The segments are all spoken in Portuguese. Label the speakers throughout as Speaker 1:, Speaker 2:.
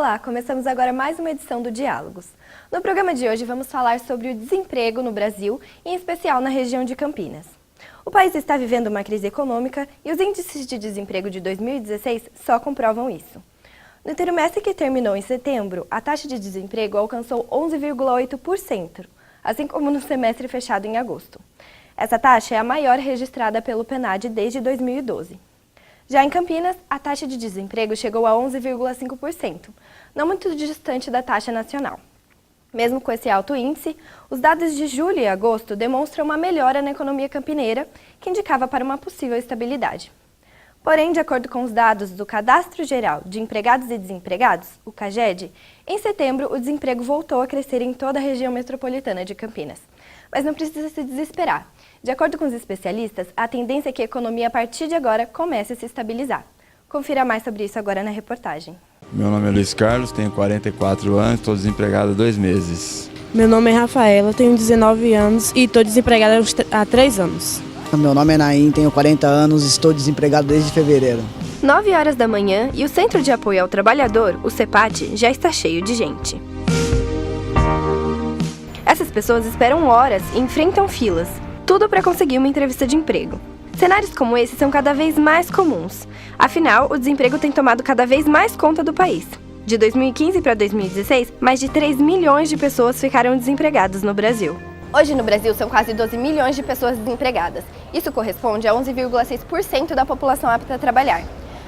Speaker 1: Olá, começamos agora mais uma edição do Diálogos. No programa de hoje vamos falar sobre o desemprego no Brasil, em especial na região de Campinas. O país está vivendo uma crise econômica e os índices de desemprego de 2016 só comprovam isso. No trimestre que terminou em setembro, a taxa de desemprego alcançou 11,8%, assim como no semestre fechado em agosto. Essa taxa é a maior registrada pelo PNAD desde 2012. Já em Campinas, a taxa de desemprego chegou a 11,5%, não muito distante da taxa nacional. Mesmo com esse alto índice, os dados de julho e agosto demonstram uma melhora na economia campineira, que indicava para uma possível estabilidade. Porém, de acordo com os dados do Cadastro Geral de Empregados e Desempregados, o CAGED, em setembro o desemprego voltou a crescer em toda a região metropolitana de Campinas. Mas não precisa se desesperar. De acordo com os especialistas, a tendência é que a economia a partir de agora comece a se estabilizar. Confira mais sobre isso agora na reportagem.
Speaker 2: Meu nome é Luiz Carlos, tenho 44 anos, estou desempregado há 2 meses.
Speaker 3: Meu nome é Rafaela, tenho 19 anos e estou desempregada há 3 anos.
Speaker 4: Meu nome é Naim, tenho 40 anos e estou desempregado desde fevereiro.
Speaker 1: 9 horas da manhã e o Centro de Apoio ao Trabalhador, o CEPAT, já está cheio de gente. Essas pessoas esperam horas e enfrentam filas, tudo para conseguir uma entrevista de emprego. Cenários como esse são cada vez mais comuns. Afinal, o desemprego tem tomado cada vez mais conta do país. De 2015 para 2016, mais de 3 milhões de pessoas ficaram desempregadas no Brasil. Hoje no Brasil são quase 12 milhões de pessoas desempregadas. Isso corresponde a 11,6% da população apta a trabalhar.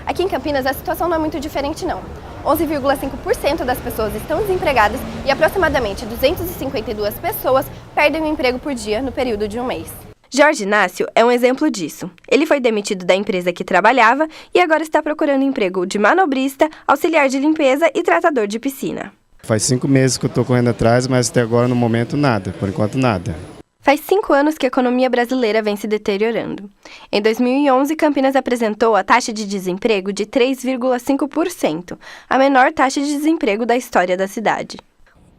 Speaker 1: Aqui em Campinas a situação não é muito diferente não. 11,5% das pessoas estão desempregadas e aproximadamente 252 pessoas perdem o emprego por dia no período de um mês. Jorge Inácio é um exemplo disso. Ele foi demitido da empresa que trabalhava e agora está procurando emprego de manobrista, auxiliar de limpeza e tratador de piscina.
Speaker 5: Faz 5 meses que eu estou correndo atrás, mas até agora no momento nada, por enquanto nada.
Speaker 1: Faz 5 anos que a economia brasileira vem se deteriorando. Em 2011, Campinas apresentou a taxa de desemprego de 3,5%, a menor taxa de desemprego da história da cidade.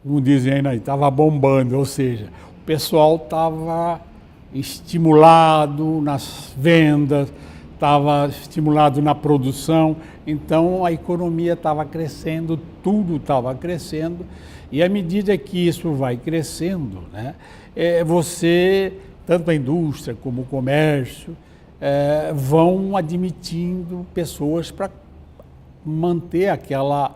Speaker 6: Como dizem aí, estava bombando, ou seja, o pessoal estava estimulado nas vendas, estava estimulado na produção, então a economia estava crescendo, tudo estava crescendo, e à medida que isso vai crescendo, né, você, tanto a indústria como o comércio, vão admitindo pessoas para manter aquela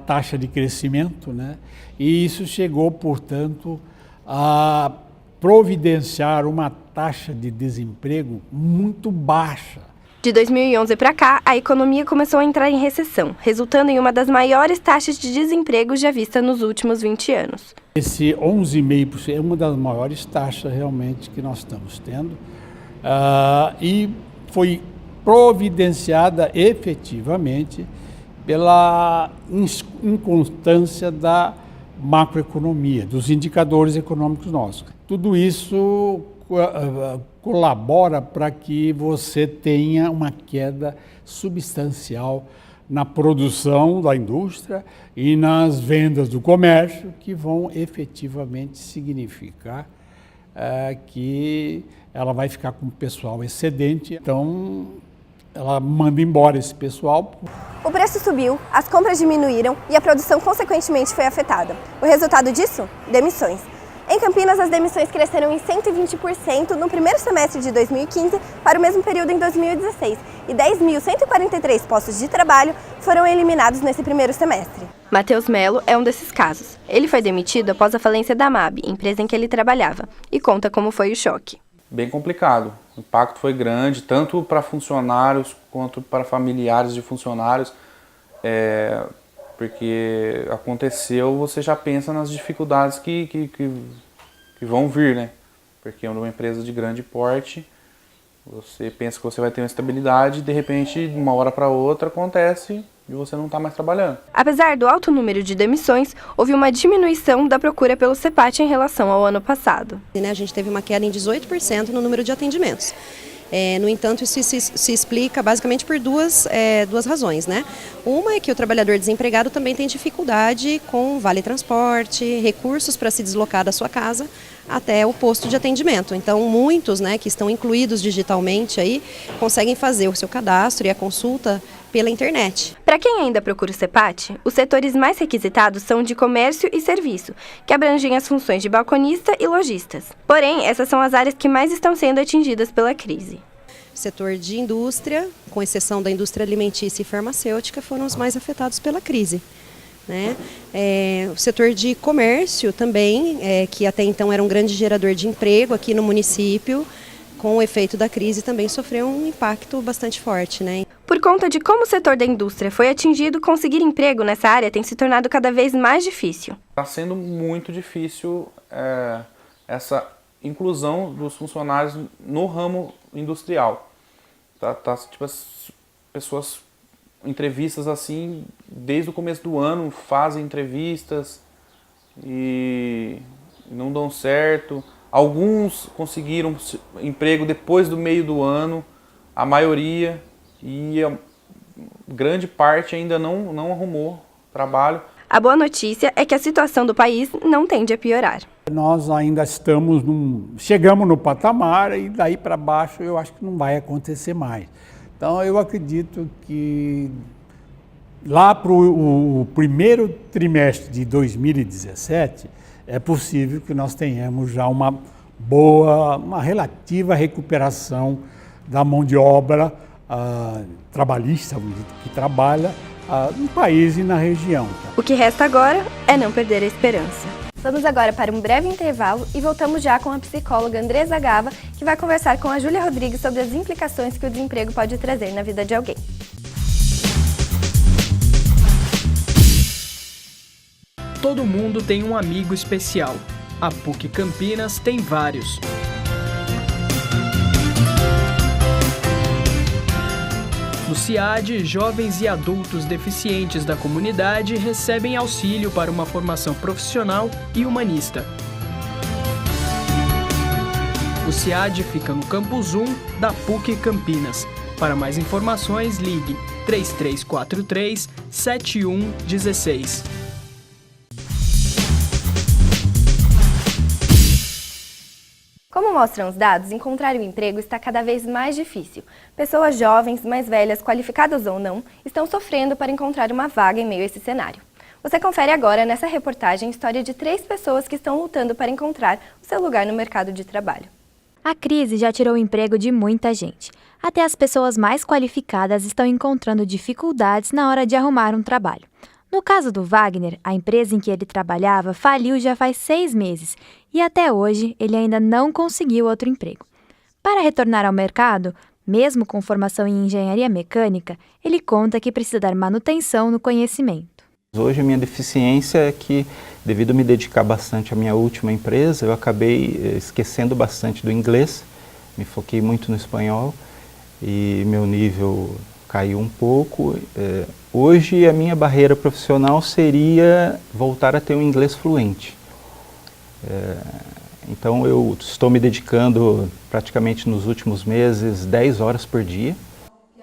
Speaker 6: taxa de crescimento, né, e isso chegou, portanto, a providenciar uma taxa de desemprego muito baixa.
Speaker 1: De 2011 para cá, a economia começou a entrar em recessão, resultando em uma das maiores taxas de desemprego já vista nos últimos 20 anos.
Speaker 6: Esse 11,5% é uma das maiores taxas realmente que nós estamos tendo e foi providenciada efetivamente pela inconstância da macroeconomia, dos indicadores econômicos nossos. Tudo isso colabora para que você tenha uma queda substancial na produção da indústria e nas vendas do comércio, que vão efetivamente significar que ela vai ficar com o pessoal excedente, então ela manda embora esse pessoal.
Speaker 1: O preço subiu, as compras diminuíram e a produção consequentemente foi afetada. O resultado disso? Demissões. Em Campinas, as demissões cresceram em 120% no primeiro semestre de 2015 para o mesmo período em 2016 e 10.143 postos de trabalho foram eliminados nesse primeiro semestre. Matheus Melo é um desses casos. Ele foi demitido após a falência da MAB, empresa em que ele trabalhava, e conta como foi o choque.
Speaker 7: Bem complicado. O impacto foi grande, tanto para funcionários quanto para familiares de funcionários, porque aconteceu, você já pensa nas dificuldades que vão vir, né? Porque numa empresa de grande porte, você pensa que você vai ter uma estabilidade e de repente, de uma hora para outra, acontece e você não está mais trabalhando.
Speaker 1: Apesar do alto número de demissões, houve uma diminuição da procura pelo CEPAT em relação ao ano passado.
Speaker 8: A gente teve uma queda em 18% no número de atendimentos. No entanto, isso se explica basicamente por duas razões, né? Uma é que o trabalhador desempregado também tem dificuldade com vale transporte, recursos para se deslocar da sua casa até o posto de atendimento. Então, muitos, né, que estão incluídos digitalmente aí, conseguem fazer o seu cadastro e a consulta pela internet.
Speaker 1: Para quem ainda procura o CEPAT, os setores mais requisitados são de comércio e serviço, que abrangem as funções de balconista e lojistas. Porém, essas são as áreas que mais estão sendo atingidas pela crise.
Speaker 8: O setor de indústria, com exceção da indústria alimentícia e farmacêutica, foram os mais afetados pela crise, né? O setor de comércio também, que até então era um grande gerador de emprego aqui no município, com o efeito da crise também sofreu um impacto bastante forte, né?
Speaker 1: Por conta de como o setor da indústria foi atingido, conseguir emprego nessa área tem se tornado cada vez mais difícil.
Speaker 7: Está sendo muito difícil essa inclusão dos funcionários no ramo industrial. Tipo, as pessoas, entrevistas assim, desde o começo do ano, fazem entrevistas e não dão certo. Alguns conseguiram emprego depois do meio do ano, a maioria, e a grande parte ainda não arrumou trabalho.
Speaker 1: A boa notícia é que a situação do país não tende a piorar.
Speaker 6: Nós ainda chegamos no patamar e daí para baixo eu acho que não vai acontecer mais. Então eu acredito que lá para o primeiro trimestre de 2017 é possível que nós tenhamos já uma relativa recuperação da mão de obra trabalhista, que trabalha no país e na região.
Speaker 1: O que resta agora é não perder a esperança. Vamos agora para um breve intervalo e voltamos já com a psicóloga Andresa Gava, que vai conversar com a Júlia Rodrigues sobre as implicações que o desemprego pode trazer na vida de alguém.
Speaker 9: Todo mundo tem um amigo especial. A PUC Campinas tem vários. No CIAD, jovens e adultos deficientes da comunidade recebem auxílio para uma formação profissional e humanista. O CIAD fica no Campus 1 da PUC Campinas. Para mais informações, ligue 3343-7116.
Speaker 1: Como mostram os dados, encontrar um emprego está cada vez mais difícil. Pessoas jovens, mais velhas, qualificadas ou não, estão sofrendo para encontrar uma vaga em meio a esse cenário. Você confere agora nessa reportagem a história de 3 pessoas que estão lutando para encontrar o seu lugar no mercado de trabalho.
Speaker 10: A crise já tirou o emprego de muita gente. Até as pessoas mais qualificadas estão encontrando dificuldades na hora de arrumar um trabalho. No caso do Wagner, a empresa em que ele trabalhava faliu já faz 6 meses e até hoje ele ainda não conseguiu outro emprego. Para retornar ao mercado, mesmo com formação em engenharia mecânica, ele conta que precisa dar manutenção no conhecimento.
Speaker 11: Hoje a minha deficiência é que, devido a me dedicar bastante à minha última empresa, eu acabei esquecendo bastante do inglês, me foquei muito no espanhol e meu nível caiu um pouco. Hoje a minha barreira profissional seria voltar a ter um inglês fluente. Então eu estou me dedicando praticamente nos últimos meses 10 horas por dia.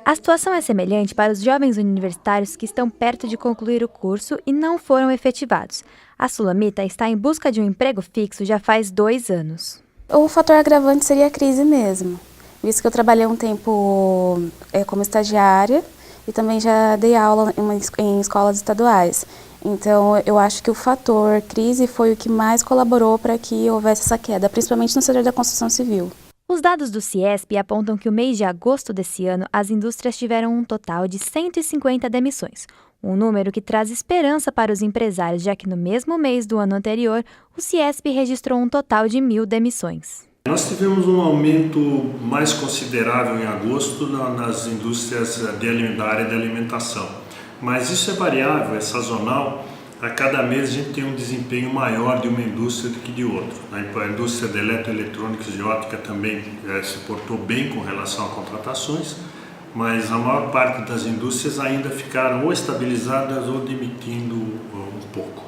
Speaker 10: A situação é semelhante para os jovens universitários que estão perto de concluir o curso e não foram efetivados. A Sulamita está em busca de um emprego fixo já faz 2 anos.
Speaker 12: O fator agravante seria a crise mesmo, visto que eu trabalhei um tempo como estagiária e também já dei aula em escolas estaduais. Então, eu acho que o fator crise foi o que mais colaborou para que houvesse essa queda, principalmente no setor da construção civil.
Speaker 10: Os dados do CIESP apontam que no mês de agosto desse ano, as indústrias tiveram um total de 150 demissões, um número que traz esperança para os empresários, já que no mesmo mês do ano anterior, o CIESP registrou um total de 1.000 demissões.
Speaker 13: Nós tivemos um aumento mais considerável em agosto nas indústrias da área de alimentação, mas isso é variável, é sazonal. A cada mês a gente tem um desempenho maior de uma indústria do que de outra. A indústria de eletroeletrônicos e óptica também se portou bem com relação a contratações, mas a maior parte das indústrias ainda ficaram ou estabilizadas ou demitindo um pouco.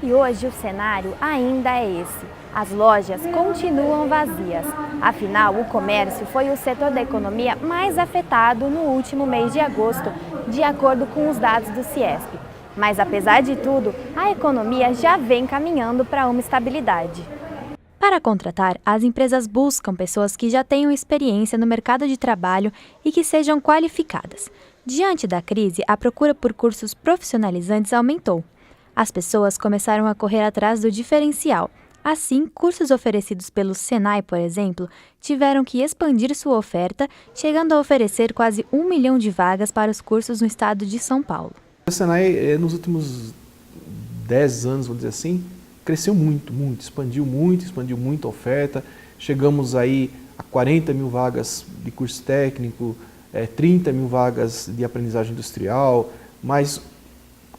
Speaker 14: E hoje o cenário ainda é esse. As lojas continuam vazias. Afinal, o comércio foi o setor da economia mais afetado no último mês de agosto, de acordo com os dados do CIESP. Mas, apesar de tudo, a economia já vem caminhando para uma estabilidade.
Speaker 10: Para contratar, as empresas buscam pessoas que já tenham experiência no mercado de trabalho e que sejam qualificadas. Diante da crise, a procura por cursos profissionalizantes aumentou. As pessoas começaram a correr atrás do diferencial. Assim, cursos oferecidos pelo Senai, por exemplo, tiveram que expandir sua oferta, chegando a oferecer quase 1 milhão de vagas para os cursos no estado de São Paulo.
Speaker 15: O Senai, nos últimos 10 anos, vamos dizer assim, cresceu muito, expandiu muito a oferta. Chegamos aí a 40 mil vagas de curso técnico, 30 mil vagas de aprendizagem industrial, mas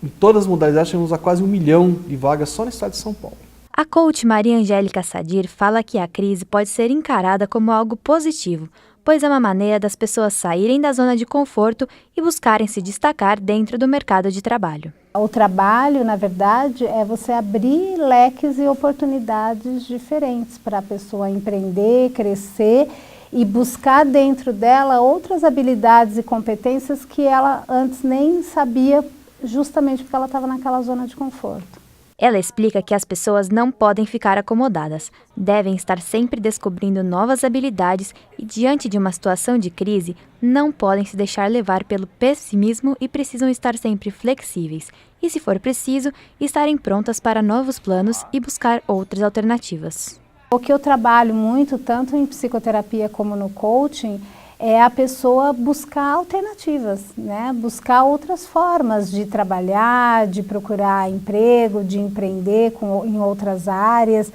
Speaker 15: em todas as modalidades chegamos a quase 1 milhão de vagas só no estado de São Paulo.
Speaker 10: A coach Maria Angélica Sadir fala que a crise pode ser encarada como algo positivo, pois é uma maneira das pessoas saírem da zona de conforto e buscarem se destacar dentro do mercado de trabalho.
Speaker 16: O trabalho, na verdade, é você abrir leques e oportunidades diferentes para a pessoa empreender, crescer e buscar dentro dela outras habilidades e competências que ela antes nem sabia, justamente porque ela estava naquela zona de conforto.
Speaker 10: Ela explica que as pessoas não podem ficar acomodadas, devem estar sempre descobrindo novas habilidades e, diante de uma situação de crise, não podem se deixar levar pelo pessimismo e precisam estar sempre flexíveis e, se for preciso, estarem prontas para novos planos e buscar outras alternativas.
Speaker 16: O que eu trabalho muito, tanto em psicoterapia como no coaching, é a pessoa buscar alternativas, né? Buscar outras formas de trabalhar, de procurar emprego, de empreender em outras áreas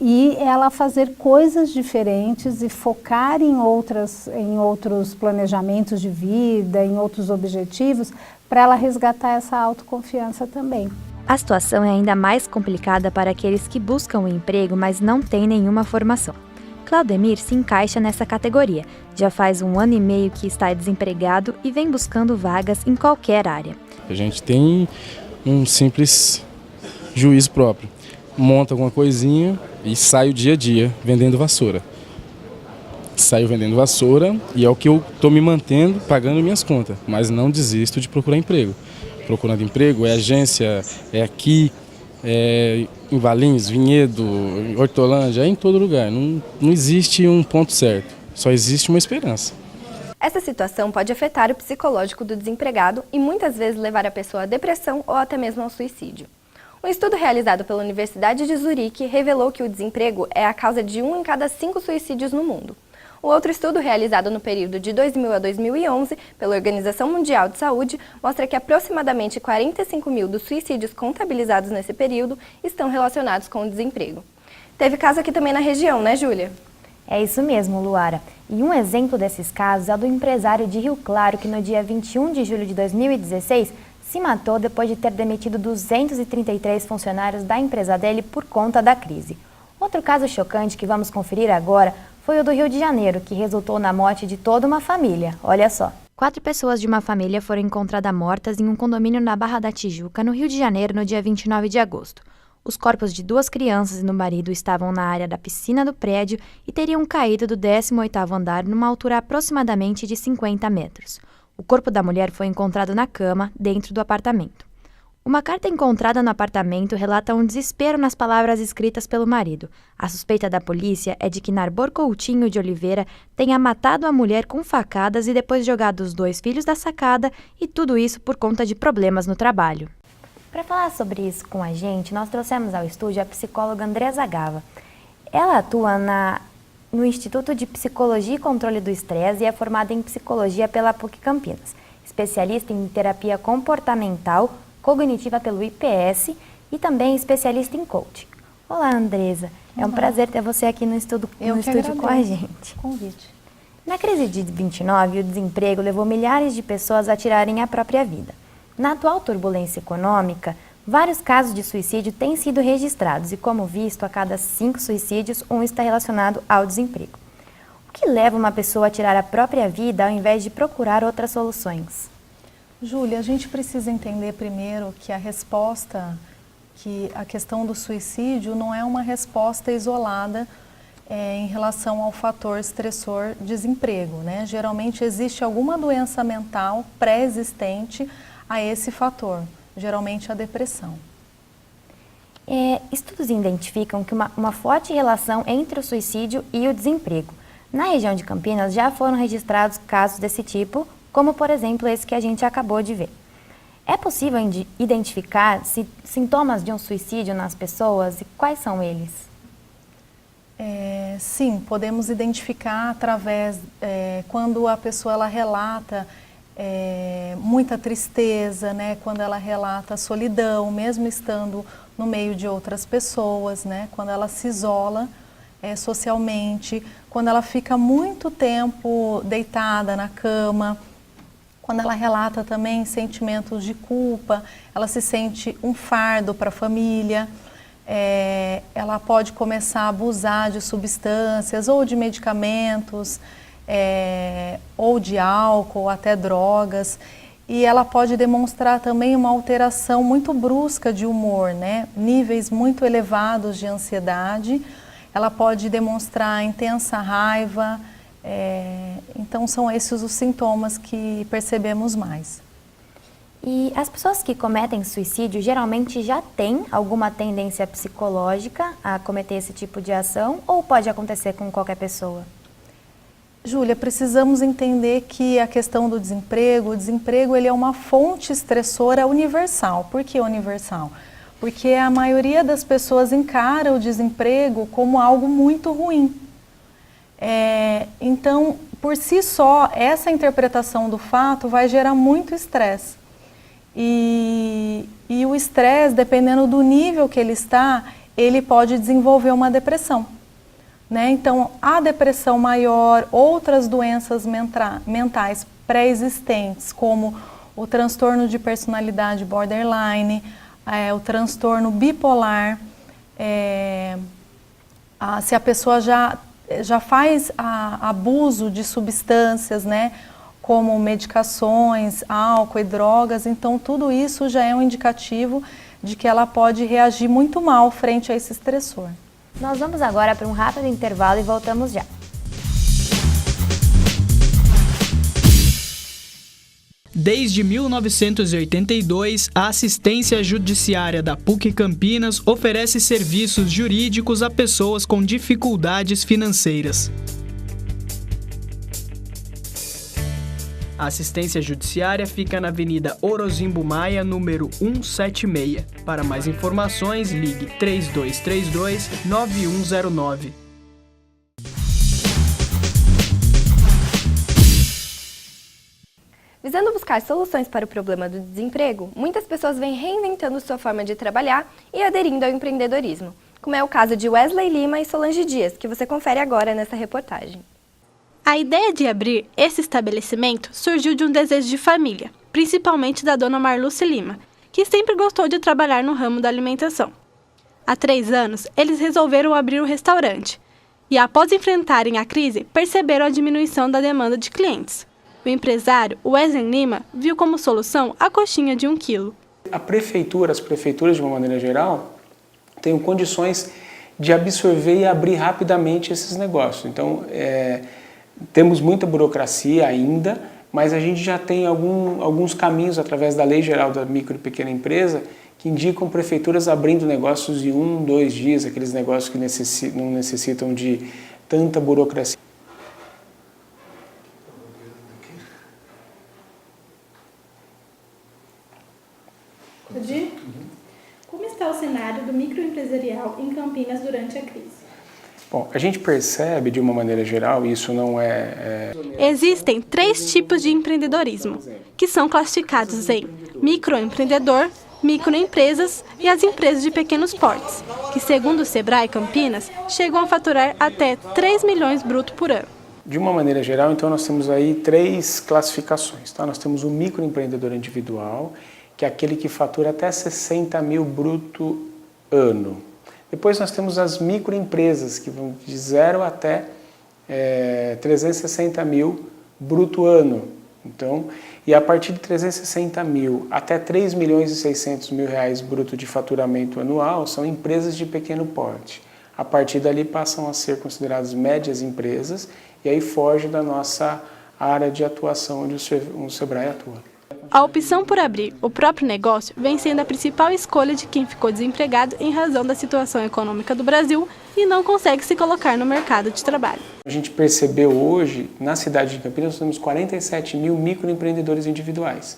Speaker 16: e ela fazer coisas diferentes e focar em outros planejamentos de vida, em outros objetivos, para ela resgatar essa autoconfiança também.
Speaker 10: A situação é ainda mais complicada para aqueles que buscam um emprego, mas não têm nenhuma formação. Claudemir se encaixa nessa categoria. Já faz 1 ano e meio que está desempregado e vem buscando vagas em qualquer área.
Speaker 17: A gente tem um simples juízo próprio. Monta alguma coisinha e sai o dia a dia vendendo vassoura. Saio vendendo vassoura e é o que eu estou me mantendo, pagando minhas contas. Mas não desisto de procurar emprego. Procurando emprego, é agência, é aqui, em Valinhos, Vinhedo, Hortolândia, em todo lugar. Não existe um ponto certo, só existe uma esperança.
Speaker 1: Essa situação pode afetar o psicológico do desempregado e muitas vezes levar a pessoa à depressão ou até mesmo ao suicídio. Um estudo realizado pela Universidade de Zurique revelou que o desemprego é a causa de 1 em cada 5 suicídios no mundo. O outro estudo, realizado no período de 2000 a 2011 pela Organização Mundial de Saúde, mostra que aproximadamente 45 mil dos suicídios contabilizados nesse período estão relacionados com o desemprego. Teve caso aqui também na região, né, Júlia?
Speaker 14: É isso mesmo, Luara. E um exemplo desses casos é o do empresário de Rio Claro, que no dia 21 de julho de 2016 se matou depois de ter demitido 233 funcionários da empresa dele por conta da crise. Outro caso chocante que vamos conferir agora foi o do Rio de Janeiro, que resultou na morte de toda uma família. Olha só.
Speaker 10: 4 pessoas de uma família foram encontradas mortas em um condomínio na Barra da Tijuca, no Rio de Janeiro, no dia 29 de agosto. Os corpos de 2 crianças e do marido estavam na área da piscina do prédio e teriam caído do 18º andar numa altura aproximadamente de 50 metros. O corpo da mulher foi encontrado na cama, dentro do apartamento. Uma carta encontrada no apartamento relata um desespero nas palavras escritas pelo marido. A suspeita da polícia é de que Narbor Coutinho de Oliveira tenha matado a mulher com facadas e depois jogado os 2 filhos da sacada, e tudo isso por conta de problemas no trabalho.
Speaker 14: Para falar sobre isso com a gente, nós trouxemos ao estúdio a psicóloga Andresa Gava. Ela atua no Instituto de Psicologia e Controle do Estresse e é formada em psicologia pela PUC Campinas, especialista em terapia comportamental cognitiva pelo IPS e também especialista em coaching. Olá, Andresa. É um prazer ter você aqui no estúdio com a gente.
Speaker 16: Convite.
Speaker 14: Na crise de 29, o desemprego levou milhares de pessoas a tirarem a própria vida. Na atual turbulência econômica, vários casos de suicídio têm sido registrados e, como visto, a cada 5 suicídios, 1 está relacionado ao desemprego. O que leva uma pessoa a tirar a própria vida ao invés de procurar outras soluções?
Speaker 18: Júlia, a gente precisa entender primeiro que a questão do suicídio não é uma resposta isolada em relação ao fator estressor desemprego, né? Geralmente existe alguma doença mental pré-existente a esse fator, geralmente a depressão.
Speaker 14: Estudos identificam que uma forte relação entre o suicídio e o desemprego. Na região de Campinas já foram registrados casos desse tipo, como por exemplo esse que a gente acabou de ver. É possível identificar sintomas de um suicídio nas pessoas e quais são eles?
Speaker 18: Sim, podemos identificar através, quando a pessoa ela relata muita tristeza, né? Quando ela relata solidão, mesmo estando no meio de outras pessoas, né? Quando ela se isola socialmente, quando ela fica muito tempo deitada na cama, quando ela relata também sentimentos de culpa, ela se sente um fardo para a família, ela pode começar a abusar de substâncias ou de medicamentos, ou de álcool, ou até drogas, e ela pode demonstrar também uma alteração muito brusca de humor, né? Níveis muito elevados de ansiedade, ela pode demonstrar intensa raiva, então são esses os sintomas que percebemos mais.
Speaker 14: E as pessoas que cometem suicídio geralmente já têm alguma tendência psicológica a cometer esse tipo de ação ou pode acontecer com qualquer pessoa?
Speaker 18: Júlia, precisamos entender que a questão do desemprego, o desemprego ele é uma fonte estressora universal. Por que universal? Porque a maioria das pessoas encara o desemprego como algo muito ruim. Então, por si só, essa interpretação do fato vai gerar muito estresse. E o estresse, dependendo do nível que ele está, ele pode desenvolver uma depressão. Né? Então, a depressão maior, outras doenças mentais pré-existentes, como o transtorno de personalidade borderline, o transtorno bipolar, se a pessoa já faz abuso de substâncias, né, como medicações, álcool e drogas, então tudo isso já é um indicativo de que ela pode reagir muito mal frente a esse estressor.
Speaker 14: Nós vamos agora para um rápido intervalo e voltamos já.
Speaker 9: Desde 1982, a assistência judiciária da PUC Campinas oferece serviços jurídicos a pessoas com dificuldades financeiras. A assistência judiciária fica na Avenida Orozimbo Maia, número 176. Para mais informações, ligue 3232-9109.
Speaker 1: Visando buscar soluções para o problema do desemprego, muitas pessoas vêm reinventando sua forma de trabalhar e aderindo ao empreendedorismo, como é o caso de Wesley Lima e Solange Dias, que você confere agora nessa reportagem.
Speaker 19: A ideia de abrir esse estabelecimento surgiu de um desejo de família, principalmente da dona Marluce Lima, que sempre gostou de trabalhar no ramo da alimentação. Há 3 anos, eles resolveram abrir o restaurante e, após enfrentarem a crise, perceberam a diminuição da demanda de clientes. O empresário, Wesley Lima, viu como solução a coxinha de 1 quilo.
Speaker 20: As prefeituras de uma maneira geral, têm condições de absorver e abrir rapidamente esses negócios. Então, temos muita burocracia ainda, mas a gente já tem alguns caminhos através da Lei Geral da Micro e Pequena Empresa que indicam prefeituras abrindo negócios em 1, 2 dias, aqueles negócios que não necessitam de tanta burocracia.
Speaker 21: Como está o cenário do microempresarial em Campinas durante a crise?
Speaker 20: Bom, a gente percebe de uma maneira geral, isso não
Speaker 19: Existem 3 tipos de empreendedorismo, que são classificados em microempreendedor, microempresas e as empresas de pequenos portes, que segundo o Sebrae Campinas, chegam a faturar até 3 milhões bruto por ano.
Speaker 20: De uma maneira geral, então nós temos aí 3 classificações. Tá? Nós temos o microempreendedor individual, que é aquele que fatura até 60 mil bruto ano. Depois nós temos as microempresas, que vão de 0 até 360 mil bruto ano. Então, e a partir de 360 mil até 3 milhões e 600 mil reais bruto de faturamento anual são empresas de pequeno porte. A partir dali passam a ser consideradas médias empresas e aí foge da nossa área de atuação onde o Sebrae atua.
Speaker 19: A opção por abrir o próprio negócio vem sendo a principal escolha de quem ficou desempregado em razão da situação econômica do Brasil e não consegue se colocar no mercado de trabalho.
Speaker 20: A gente percebeu hoje, na cidade de Campinas, nós temos 47 mil microempreendedores individuais.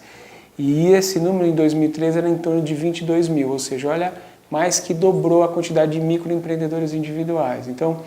Speaker 20: E esse número em 2013 era em torno de 22 mil, ou seja, olha, mais que dobrou a quantidade de microempreendedores individuais. Então,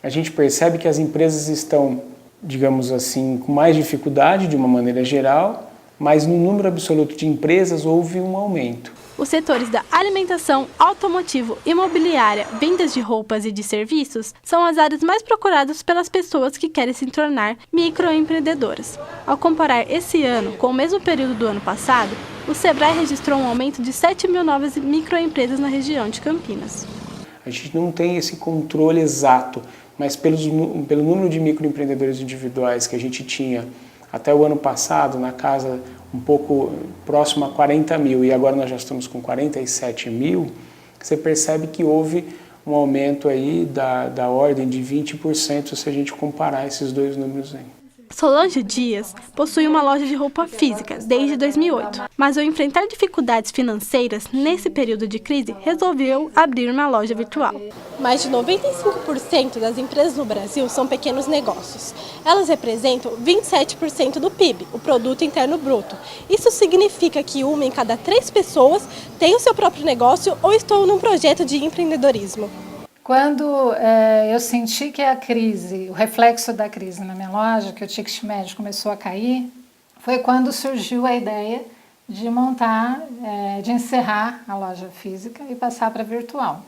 Speaker 20: a gente percebe que as empresas estão, digamos assim, com mais dificuldade de uma maneira geral, mas no número absoluto de empresas houve um aumento.
Speaker 19: Os setores da alimentação, automotivo, imobiliária, vendas de roupas e de serviços são as áreas mais procuradas pelas pessoas que querem se tornar microempreendedoras. Ao comparar esse ano com o mesmo período do ano passado, o Sebrae registrou um aumento de 7 mil novas microempresas na região de Campinas.
Speaker 20: A gente não tem esse controle exato, mas pelo número de microempreendedores individuais que a gente tinha até o ano passado, na casa um pouco próximo a 40 mil, e agora nós já estamos com 47 mil, você percebe que houve um aumento aí da ordem de 20% se a gente comparar esses dois números aí.
Speaker 19: Solange Dias possui uma loja de roupa física desde 2008, mas ao enfrentar dificuldades financeiras nesse período de crise, resolveu abrir uma loja virtual.
Speaker 2: Mais de 95% das empresas no Brasil são pequenos negócios. Elas representam 27% do PIB, o Produto Interno Bruto. Isso significa que 1 em cada 3 pessoas tem o seu próprio negócio ou estão num projeto de empreendedorismo.
Speaker 16: Quando eu senti que a crise, o reflexo da crise na minha loja, que o ticket médio começou a cair, foi quando surgiu a ideia de montar, de encerrar a loja física e passar para virtual.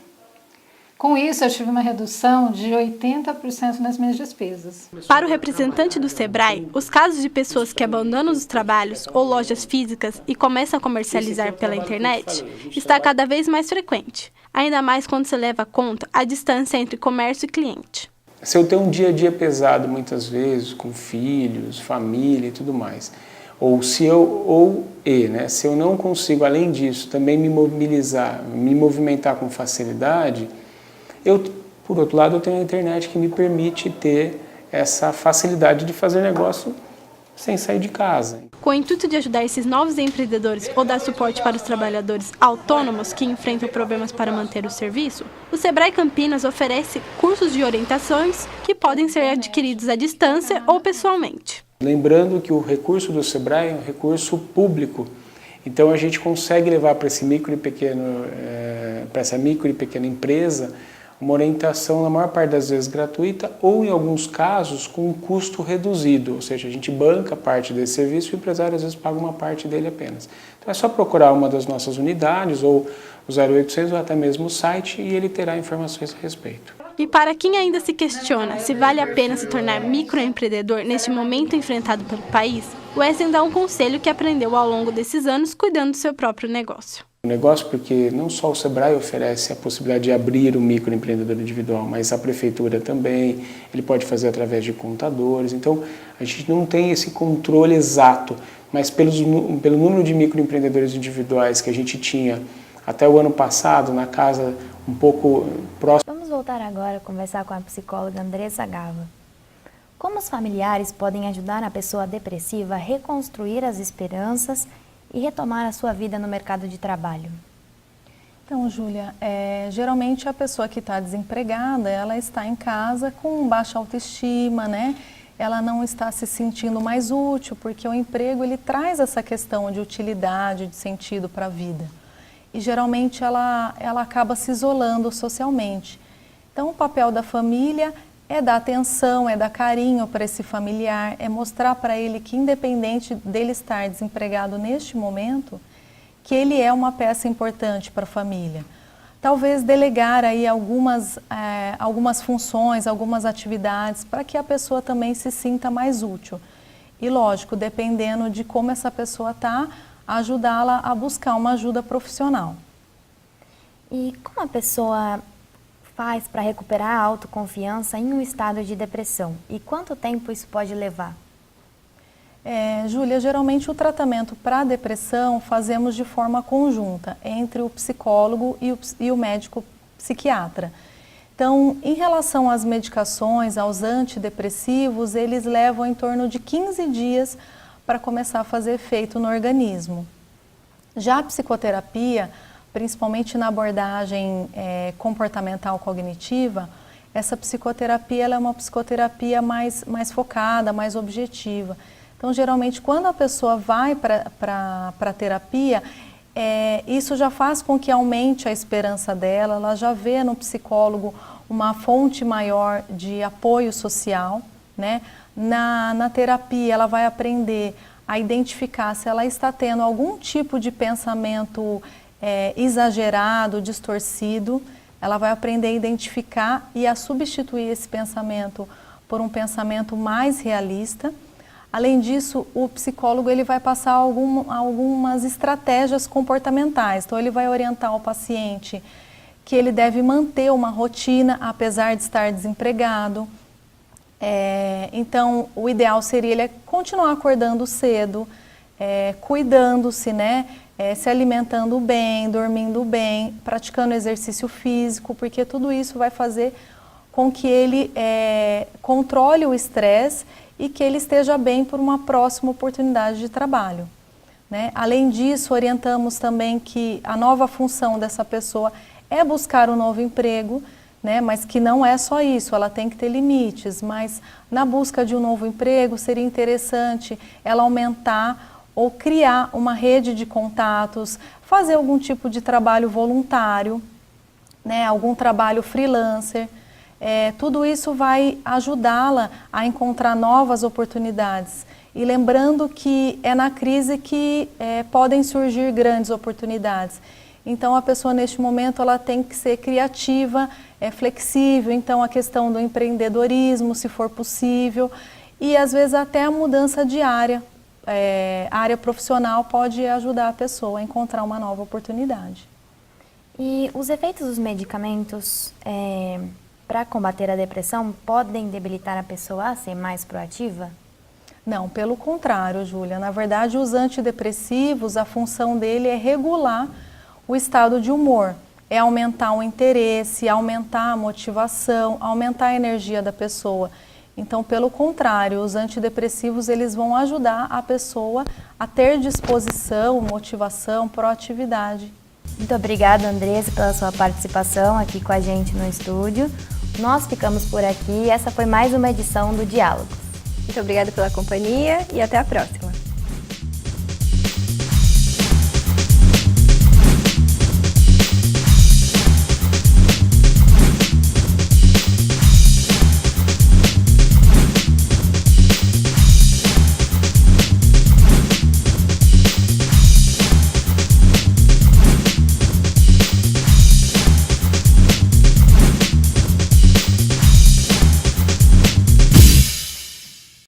Speaker 16: Com isso, eu tive uma redução de 80% nas minhas despesas.
Speaker 19: Para o representante do Sebrae, os casos de pessoas que abandonam os trabalhos ou lojas físicas e começam a comercializar pela internet está cada vez mais frequente, ainda mais quando se leva a conta a distância entre comércio e cliente.
Speaker 20: Se eu tenho um dia a dia pesado muitas vezes, com filhos, família e tudo mais, se eu não consigo, além disso, também me movimentar com facilidade, por outro lado, eu tenho a internet que me permite ter essa facilidade de fazer negócio sem sair de casa.
Speaker 19: Com o intuito de ajudar esses novos empreendedores ou dar suporte para os trabalhadores autônomos que enfrentam problemas para manter o serviço, o Sebrae Campinas oferece cursos de orientações que podem ser adquiridos à distância ou pessoalmente.
Speaker 20: Lembrando que o recurso do Sebrae é um recurso público, então a gente consegue levar para essa micro e pequena empresa uma orientação, na maior parte das vezes, gratuita ou, em alguns casos, com um custo reduzido. Ou seja, a gente banca parte desse serviço e o empresário, às vezes, paga uma parte dele apenas. Então, é só procurar uma das nossas unidades ou o 0800 ou até mesmo o site e ele terá informações a respeito.
Speaker 19: E para quem ainda se questiona se vale a pena se tornar microempreendedor neste momento enfrentado pelo país, o Wesley dá um conselho que aprendeu ao longo desses anos cuidando do seu próprio negócio.
Speaker 20: O negócio, porque não só o Sebrae oferece a possibilidade de abrir o microempreendedor individual, mas a prefeitura também, ele pode fazer através de contadores. Então, a gente não tem esse controle exato, mas pelo número de microempreendedores individuais que a gente tinha até o ano passado, na casa um pouco próxima.
Speaker 14: Vamos voltar agora a conversar com a psicóloga Andressa Gava. Como os familiares podem ajudar a pessoa depressiva a reconstruir as esperanças e retomar a sua vida no mercado de trabalho?
Speaker 18: Então, Júlia, geralmente a pessoa que está desempregada, ela está em casa com baixa autoestima, né? Ela não está se sentindo mais útil, porque o emprego ele traz essa questão de utilidade, de sentido para a vida. E geralmente ela acaba se isolando socialmente. Então, o papel da família é dar atenção, é dar carinho para esse familiar, é mostrar para ele que, independente dele estar desempregado neste momento, que ele é uma peça importante para a família. Talvez delegar aí algumas funções, algumas atividades, para que a pessoa também se sinta mais útil. E lógico, dependendo de como essa pessoa está, ajudá-la a buscar uma ajuda profissional.
Speaker 14: E como a pessoa faz para recuperar a autoconfiança em um estado de depressão? E quanto tempo isso pode levar?
Speaker 18: Júlia, geralmente o tratamento para a depressão fazemos de forma conjunta entre o psicólogo e o médico psiquiatra. Então, em relação às medicações, aos antidepressivos, eles levam em torno de 15 dias para começar a fazer efeito no organismo. Já a psicoterapia, principalmente na abordagem comportamental cognitiva, essa psicoterapia ela é uma psicoterapia mais focada, mais objetiva. Então, geralmente, quando a pessoa vai para a terapia, isso já faz com que aumente a esperança dela, ela já vê no psicólogo uma fonte maior de apoio social, né? Na terapia, ela vai aprender a identificar se ela está tendo algum tipo de pensamento exagerado, distorcido. Ela vai aprender a identificar e a substituir esse pensamento por um pensamento mais realista. Além disso, o psicólogo ele vai passar algumas estratégias comportamentais. Então, ele vai orientar o paciente que ele deve manter uma rotina, apesar de estar desempregado. Então, o ideal seria ele continuar acordando cedo, cuidando-se, né? Se alimentando bem, dormindo bem, praticando exercício físico, porque tudo isso vai fazer com que ele controle o estresse e que ele esteja bem por uma próxima oportunidade de trabalho, né? Além disso, orientamos também que a nova função dessa pessoa é buscar um novo emprego, né? Mas que não é só isso, ela tem que ter limites, mas na busca de um novo emprego seria interessante ela aumentar ou criar uma rede de contatos, fazer algum tipo de trabalho voluntário, né? Algum trabalho freelancer. Tudo isso vai ajudá-la a encontrar novas oportunidades. E lembrando que é na crise que podem surgir grandes oportunidades. Então, a pessoa, neste momento, ela tem que ser criativa, flexível. Então, a questão do empreendedorismo, se for possível, e, às vezes, até a mudança de área. A área profissional pode ajudar a pessoa a encontrar uma nova oportunidade.
Speaker 14: E os efeitos dos medicamentos para combater a depressão podem debilitar a pessoa a ser mais proativa?
Speaker 18: Não, pelo contrário, Júlia. Na verdade, os antidepressivos, a função dele é regular o estado de humor, é aumentar o interesse, aumentar a motivação, aumentar a energia da pessoa. Então, pelo contrário, os antidepressivos eles vão ajudar a pessoa a ter disposição, motivação, proatividade.
Speaker 14: Muito obrigada, Andressa, pela sua participação aqui com a gente no estúdio. Nós ficamos por aqui. Essa foi mais uma edição do Diálogos.
Speaker 1: Muito obrigada pela companhia e até a próxima.